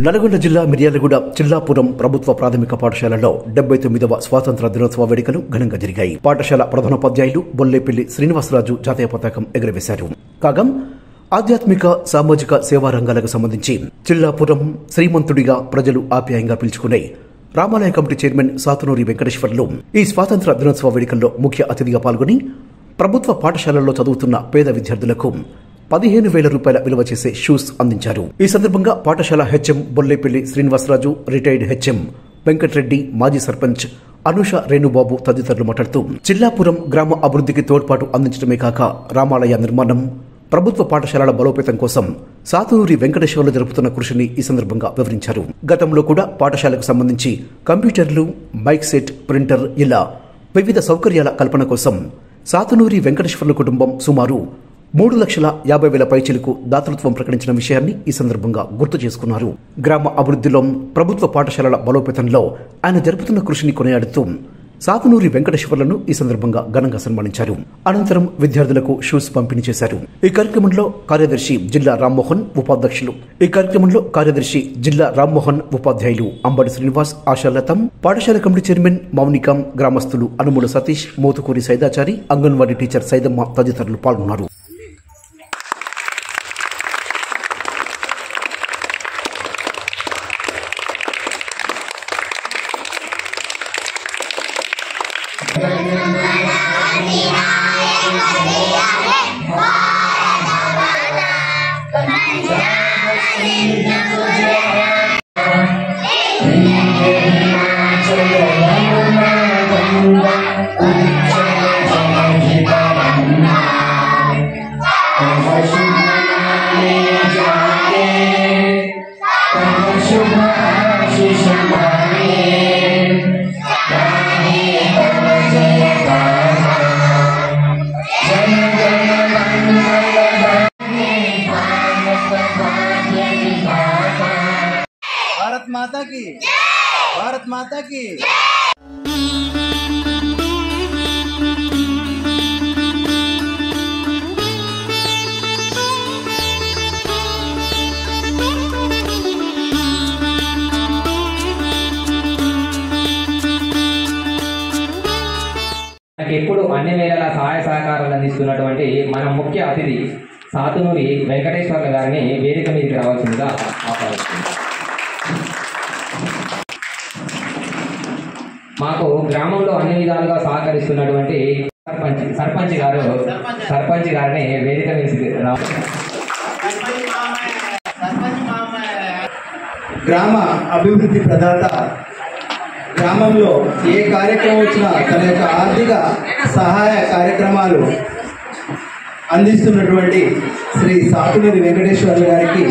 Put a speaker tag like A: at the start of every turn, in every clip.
A: నల్గొండ జిల్లా మిర్యాలగూడ చిల్లాపురం ప్రభుత్వ ప్రాథమిక పాఠశాలలో 79వ స్వాతంత్ర దినోత్సవ వేడుకలు ఘనంగా జరిగాయి. పాఠశాల ప్రధానోపాధ్యాయులు బొల్లేపల్లి శ్రీనివాసరాజు జాతీయ పతాకం ఎగురవేశారు. కాగా ఆధ్యాత్మిక సామాజిక సేవా రంగాలకు సంబంధించి చిల్లాపురం శ్రీమంతుడిగా ప్రజలు ఆప్యాయంగా పిలుచుకునే రామాలయ కమిటీ చైర్మన్ సాతునూరి వెంకటేశ్వర్లు ఈ స్వాతంత్ర దినోత్సవ వేడుకల్లో ముఖ్య అతిథిగా పాల్గొని ప్రభుత్వ పాఠశాలల్లో చదువుతున్న పేద విద్యార్థులకు 15,000 రూపాయల విలువ చేసే షూస్ అందించారు. ఈ సందర్భంగా పాఠశాల HM Bollepalli Srinivasaraju, retired HM Venkatareddy, మాజీ సర్పంచ్ అనుష రేణుబాబు తదితరులు మాట్లాడుతూ చిల్లాపురం గ్రామ అభివృద్ధికి తోడ్పాటు అందించడమే కాక రామాలయ నిర్మాణం, ప్రభుత్వ పాఠశాలల బలోపేతం కోసం సాతునూరి వెంకటేశ్వర్లు జరుపుతున్న కృషిని ఈ సందర్భంగా వివరించారు. గతంలో కూడా పాఠశాలకు సంబంధించి కంప్యూటర్లు, మైక్ సెట్, ప్రింటర్ ఇలా వివిధ సౌకర్యాల కల్పన కోసం సాతునూరి వెంకటేశ్వర్ల కుటుంబం సుమారు 3,50,000 పైచిలకు దాతృత్వం ప్రకటించిన విషయాన్ని ఈ సందర్భంగా గుర్తు చేసుకున్నారు. గ్రామ అభివృద్ధిలో, ప్రభుత్వ పాఠశాలల బలోపేతంలో ఆయన జరుపుతున్న కృషిని కొనియాడుతూ సాతునూరి వెంకటేశ్వర్లను ఈ సందర్భంగా ఘనంగా సన్మానించారు. అనంతరం విద్యార్థులకు షూస్ పంపిణీ చేశారు. ఈ కార్యక్రమంలో కార్యదర్శి జిల్లా రామ్మోహన్, ఉపాధ్యాయులు అంబడి శ్రీనివాస్, ఆశాలతం, పాఠశాల కమిటీ చైర్మన్ మౌనికం, గ్రామస్తులు అనుముల సతీష్, మోతుకూరి సైదాచారి, అంగన్వాడీ టీచర్ సైదమ్మ తదితరులు పాల్గొన్నారు.
B: भारत माता की
C: ఎప్పుడు అన్ని వేళలా సహాయ సహకారాలు అందిస్తున్నటువంటి మన ముఖ్య అతిథి సాతునూరి వెంకటేశ్వర్ల గారిని వేదిక మీదకి రావాల్సిందిగా ఆహ్వానిస్తున్నాం. మాకు గ్రామంలో అన్ని విధాలుగా సహకరిస్తున్నటువంటి సర్పంచ్ గారిని వేదిక మీదకి
B: గ్రామ అభివృద్ధి ప్రదాత, గ్రామంలో ఏ కార్యక్రమం వచ్చినా తన యొక్క ఆర్థిక సహాయ కార్యక్రమాలు అందిస్తున్నటువంటి శ్రీ సాతునూరి వెంకటేశ్వర్ల గారికి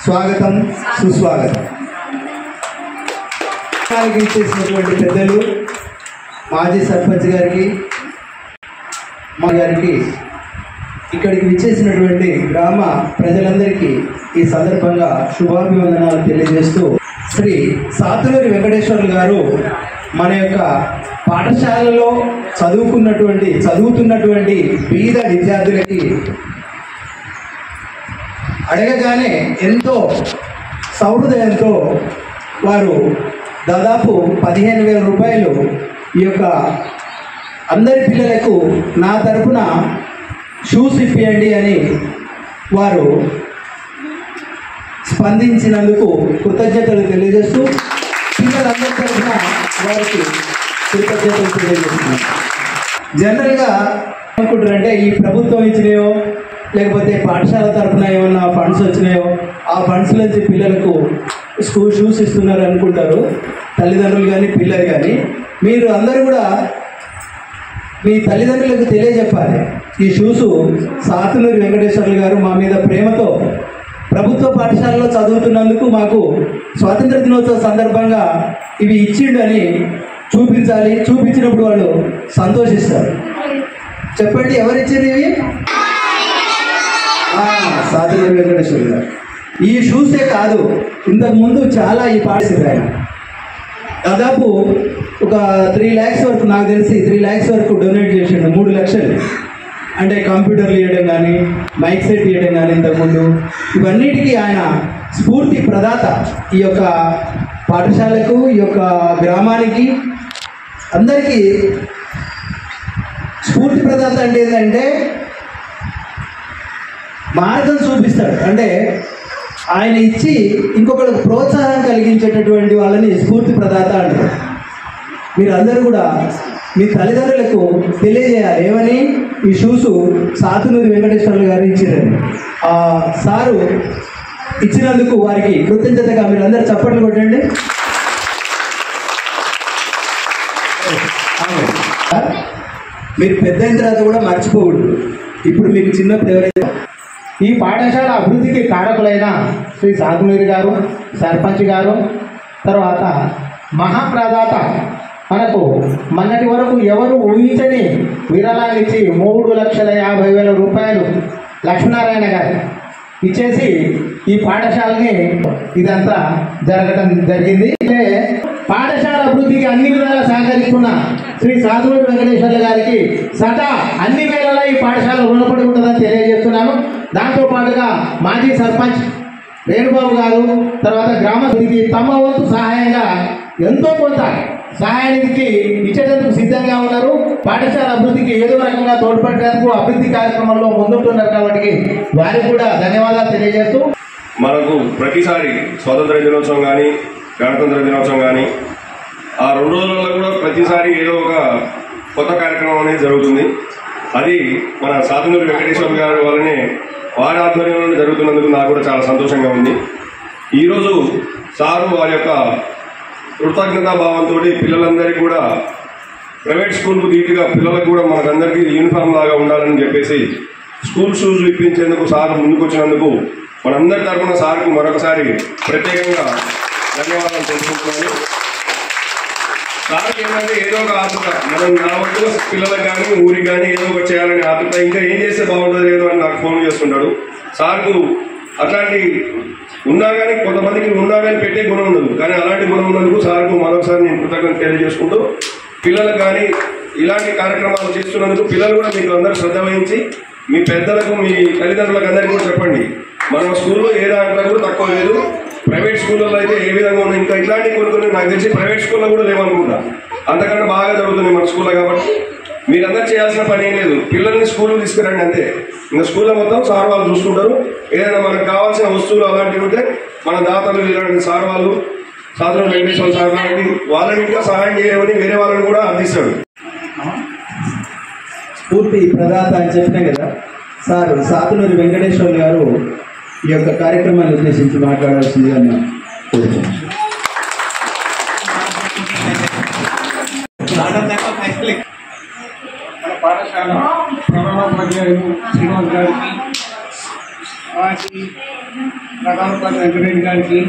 B: స్వాగతం, సుస్వాగతం. ఇచ్చేసినటువంటి పెద్దలు, మాజీ సర్పంచ్ గారికి, మా గారికి, ఇక్కడికి విచ్చేసినటువంటి గ్రామ ప్రజలందరికీ ఈ సందర్భంగా శుభాభివందనాలు తెలియజేస్తూ, శ్రీ సాతునూరి వెంకటేశ్వర్లు గారు మన యొక్క పాఠశాలలో చదువుతున్నటువంటి పేద విద్యార్థులకి అడగగానే ఎంతో సౌహృదయంతో వారు దాదాపు 15,000 రూపాయలు ఈ యొక్క అందరి పిల్లలకు నా తరపున షూస్ ఇప్పియండి అని వారు స్పందించినందుకు కృతజ్ఞతలు తెలియజేస్తూ పిల్లలందరి తరఫున వారికి కృతజ్ఞతలు తెలియజేస్తున్నాం. జనరల్గా అనుకుంటారంటే ఈ ప్రభుత్వం ఇచ్చినాయో లేకపోతే పాఠశాల తరఫున ఏమన్నా ఫండ్స్ వచ్చినాయో ఆ ఫండ్స్ నుంచి పిల్లలకు షూస్ ఇస్తున్నారు అనుకుంటారు, తల్లిదండ్రులు కానీ పిల్లలు కానీ. మీరు అందరూ కూడా మీ తల్లిదండ్రులకు తెలియజెప్పాలి, ఈ షూస్ సాతునూరి వెంకటేశ్వర్లు గారు మా మీద ప్రేమతో ప్రభుత్వ పాఠశాలలో చదువుతున్నందుకు మాకు స్వాతంత్ర దినోత్సవ సందర్భంగా ఇవి ఇచ్చిండు అని చూపించాలి. చూపించినప్పుడు వాళ్ళు సంతోషిస్తారు. చెప్పండి, ఎవరిచ్చారు ఇవి? సాతునూరి వెంకటేశ్వర్లు గారు. ఈ షూసే కాదు, ఇంతకుముందు చాలా ఈ పాఠశాల దాదాపు ఒక 3 lakhs వరకు, నాకు తెలిసి 3 lakhs వరకు డొనేట్ చేసిండు. 3 లక్షలు అంటే కంప్యూటర్లు ఇవ్వడం కానీ, మైక్ సెట్ ఇవ్వడం కానీ ఇంతకుముందు ఇవన్నిటికీ ఆయన స్ఫూర్తి ప్రదాత ఈ యొక్క పాఠశాలకు, ఈ యొక్క గ్రామానికి, అందరికీ స్ఫూర్తి ప్రదాత అంటే ఏంటంటే మార్గం చూపిస్తాడు. అంటే ఆయన ఇచ్చి ఇంకొకరికి ప్రోత్సాహం కలిగించేటటువంటి వాళ్ళని స్ఫూర్తి ప్రదాత అంటారు. మీరు అందరూ కూడా మీ తల్లిదండ్రులకు తెలియజేయాలి. ఏమని? ఈ షూస్ సాతునూరి వెంకటేశ్వర్లు గారు ఇచ్చారని. ఆ సారు ఇచ్చినందుకు వారికి కృతజ్ఞతగా మీరు అందరూ చప్పట్లు కొట్టండి. మీరు పెద్ద అయిన తర్వాత కూడా మర్చిపోకూడదు. ఇప్పుడు మీకు చిన్నప్పుడు ఎవరైతే
D: ఈ పాఠశాల అభివృద్ధికి కారకులైన శ్రీ సాతునూరి గారు, సర్పంచ్ గారు, తర్వాత మహాప్రదాత మనకు మొన్నటి వరకు ఎవరు ఊహించని విరాళాలు ఇచ్చి 3,50,000 రూపాయలు లక్ష్మీనారాయణ గారు ఇచ్చేసి ఈ పాఠశాలని ఇదంతా జరగడం జరిగింది. పాఠశాల అభివృద్ధికి అన్ని విధాలా సహకరిస్తున్న శ్రీ సాతునూరి వెంకటేశ్వర్లు గారికి సదా అన్ని వేళలా ఈ పాఠశాల రుణపడి ఉంటుందని తెలియజేస్తున్నాను. దాంతో పాటుగా మాజీ సర్పంచ్ వేణుబాబు గారు, తర్వాత గ్రామాభివృద్ధికి తమ వంతు సహాయంగా ఎంతో కొంత సహాయానికి ఇచ్చేందుకు సిద్ధంగా ఉన్నారు. పాఠశాల అభివృద్ధికి ఏదో రకంగా తోడ్పడేందుకు అభివృద్ధి కార్యక్రమంలో ముందుంటున్నారు. కాబట్టి వారికి కూడా ధన్యవాదాలు తెలియజేస్తూ,
E: మనకు ప్రతిసారి స్వాతంత్ర దినోత్సవం కానీ, గణతంత్ర దినోత్సవం కానీ, ఆ 2 రోజులలో కూడా ప్రతిసారి ఏదో ఒక కొత్త కార్యక్రమం అనేది జరుగుతుంది. అది మన సాతునూరి వెంకటేశ్వర గారి వల్లనే, వారి ఆధ్వర్యంలో జరుగుతున్నందుకు నాకు కూడా చాలా సంతోషంగా ఉంది. ఈరోజు సారు వారి యొక్క కృతజ్ఞతా భావంతో పిల్లలందరికీ కూడా ప్రైవేట్ స్కూల్కు ధీటుగా పిల్లలకు కూడా మనకందరికీ యూనిఫామ్ లాగా ఉండాలని చెప్పేసి స్కూల్ షూస్ ఇప్పించేందుకు సార్ ముందుకు వచ్చినందుకు మనందరి తరఫున సార్కు మరొకసారి ప్రత్యేకంగా ధన్యవాదాలు తెలుసుకుంటున్నాను. సార్కి ఏంటంటే ఏదో ఒక ఆతృత, మనం నా వరకు పిల్లలకు కానీ ఊరికి కానీ ఏదో ఒకటి చేయాలని ఆతృత, ఇంకా ఏం చేస్తే బాగుంటుంది ఏదో అని నాకు ఫోన్ చేస్తుంటాడు. సార్కు అట్లాంటి ఉన్నా కానీ, కొంతమందికి ఉన్నా కానీ పెట్టే గుణం ఉండదు, కానీ అలాంటి గుణం ఉన్నందుకు సార్కు మరొకసారి నేను కృతజ్ఞత తెలియజేసుకుంటూ, పిల్లలకు కానీ ఇలాంటి కార్యక్రమాలు చేస్తున్నందుకు పిల్లలు కూడా మీకు అందరూ శ్రద్ధ వహించి మీ పెద్దలకు, మీ తల్లిదండ్రులకు అందరికీ కూడా చెప్పండి. మన స్కూల్లో ఏ దాంట్లో కూడా తక్కువ లేదు. ప్రైవేట్ స్కూళ్ళలో అయితే ఏ విధంగా ఉన్నాయి, ఇంకా ఇట్లాంటి కొన్ని నాకు తెలిసి ప్రైవేట్ స్కూల్లో కూడా లేవనుకుంటా, అంతకన్నా బాగా జరుగుతుంది మన స్కూల్లో. కాబట్టి మీరందరూ చేయాల్సిన పని ఏం లేదు, పిల్లల్ని స్కూల్కి తీసుకురండి అంతే. ఇంకా స్కూల్లో మొత్తం సార్ వాళ్ళు చూసుకుంటారు. ఏదైనా మనకు కావాల్సిన వస్తువులు అలాంటివి ఉంటే మన దాతలు ఇలాంటి సార్ వాళ్ళు, సాతునూరి వెంకటేశ్వర సార్ కాబట్టి వాళ్ళని ఇంకా సహాయం చేయమని వేరే వాళ్ళని కూడా అందిస్తాడు.
B: స్ఫూర్తి ప్రదాత అని చెప్పినా కదా సార్, సాతునూరి వెంకటేశ్వర్లు గారు ఈ యొక్క కార్యక్రమాన్ని ఉద్దేశించి మాట్లాడాల్సింది అని కోరుతున్నాను.
F: మన పాఠశాల ప్రధానోపాధ్యాయులు శ్రీనివాస్ గారికి, మాజీ ప్రధానోపాధ్యాయులు వెంకటరెడ్డి గారికి,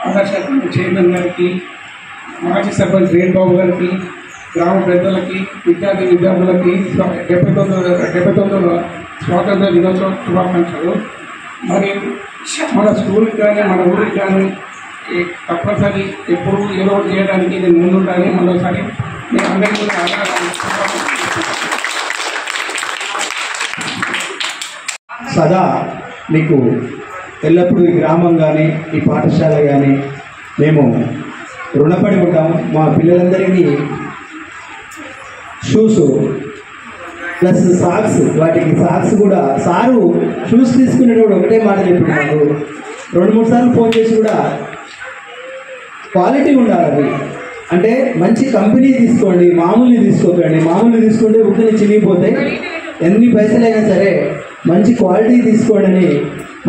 F: ఆదర్శ చైర్మన్ గారికి, మాజీ సర్పంచ్ వేణుబాబు గారికి, గ్రామ పెద్దలకి, విద్యార్థులకి 79వ స్వాతంత్ర దినోత్సవ శుభాకాంక్షలు. మరియు మన స్కూల్కి కానీ మన ఊరికి కానీ తప్పనిసరి ఎప్పుడు ఏదో ఒకటి చేయడానికి నేను ముందుంటాను. మరోసారి నేను అందరికీ
B: సదా మీకు ఎల్లప్పుడూ ఈ గ్రామం కానీ ఈ పాఠశాల కానీ మేము రుణపడి ఉంటాము. మా పిల్లలందరికీ షూస్ ప్లస్ సాక్స్, వాటికి సాక్స్ కూడా సారు షూస్ తీసుకునేటప్పుడు ఒకటే మాట చెప్పినాడు. 2-3 సార్లు ఫోన్ చేసి కూడా క్వాలిటీ ఉండాలి అవి, అంటే మంచి కంపెనీ తీసుకోండి, మామూలు తీసుకోకండి. మామూలు తీసుకుంటే ఉక్కుని చినిగిపోతాయి, ఎన్ని పైసలైనా సరే మంచి క్వాలిటీ తీసుకోండి అని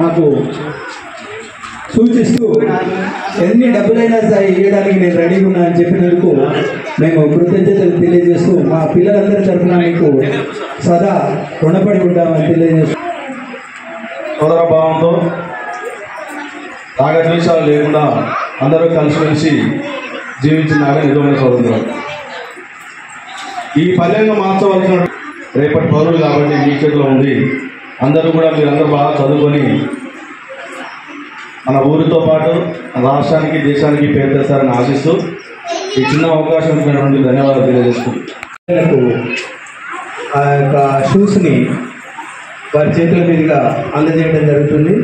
B: మాకు సూచిస్తూ, ఎన్ని డబ్బులైనా సరే ఇవ్వడానికి నేను రెడీగా ఉన్నా అని చెప్పినందుకు మేము కృతజ్ఞతలు తెలియజేస్తూ మా పిల్లలందరి తరఫున మీకు సదా రుణపడి ఉంటామని తెలియజేస్తూ,
G: సోదరభావంతో రాగద్వేషాలు లేకుండా అందరూ కలిసిమెలిసి జీవించినాక నిజమైన స్వతంత్రం. ఈ పల్లెంగా మార్చవలసిన రేపటి పౌరులు కాబట్టి మీ చేతిలో ఉంది. అందరూ కూడా మీరందరూ బాగా చదువుకొని మన ఊరితో పాటు రాష్ట్రానికి, దేశానికి పేరు తెస్తారని ఆశిస్తూ ఈ చిన్న అవకాశం ఇచ్చినటువంటి ధన్యవాదాలు తెలియజేసుకుంటాం.
B: ఆ యొక్క షూస్ని వారి చేతుల మీదుగా అందజేయడం జరుగుతుంది.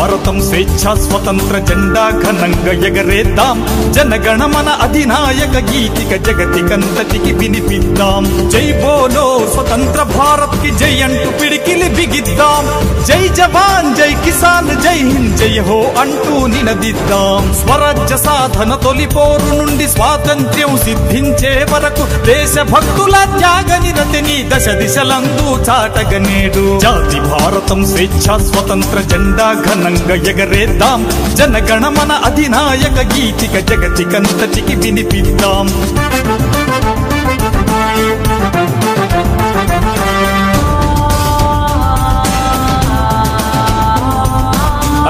H: భారతం స్వేచ్ఛా స్వతంత్ర జెండా ఘనంగా ఎగరేద్దాం జనగణమన అధినాయక గీతిక జగతికంతటికి వినిపిద్దాం జై బోలో స్వతంత్ర భారత్ కి జై అంటూ పిడికిలి బిగిద్దాం జై జవాన్ జై కిసాన్ జై హింద్ జై హో అంటూ నినదిద్దాం స్వరాజ్య సాధన తొలి పోరు నుండి స్వాతంత్ర్యం సిద్ధించే వరకు దేశభక్తుల త్యాగ నిరతిని దశ దిశలందు చాటగనేడు జాతి భారతం స్వేచ్ఛా స్వతంత్ర జెండా ఘనంగా ఎగరేద్దాం జనగణమన అధినాయక గీతిక జగతికంతటికి వినిపిద్దాం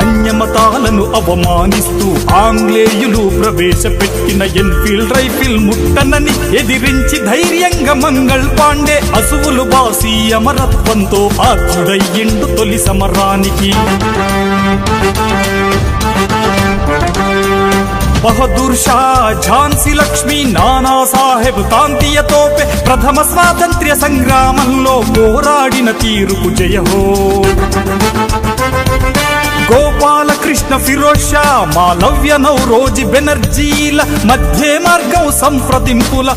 H: అన్యమతాలను అవమానిస్తూ ఆంగ్లేయులు ప్రవేశపెట్టిన ఎన్ఫీల్డ్ రైఫిల్ ముట్టనని ఎదిరించి ధైర్యంగా మంగళ్ పాండే అసువులు బాసి అమరత్వంతో ఆర్జుడయ్యిండు తొలి సమరానికి బహదూర్ షా ఝాన్సీ లక్ష్మి నానా సాహెబ్ తాంతియ తోపే ప్రథమ స్వాతంత్ర్య సంగ్రామంలో పోరాడిన తీరుకు జయహో గోపాల కృష్ణ ఫిరోజ్ షా మాలవ్య నౌరోజి బెనర్జీల మధ్య మార్గం సంప్రదింపుల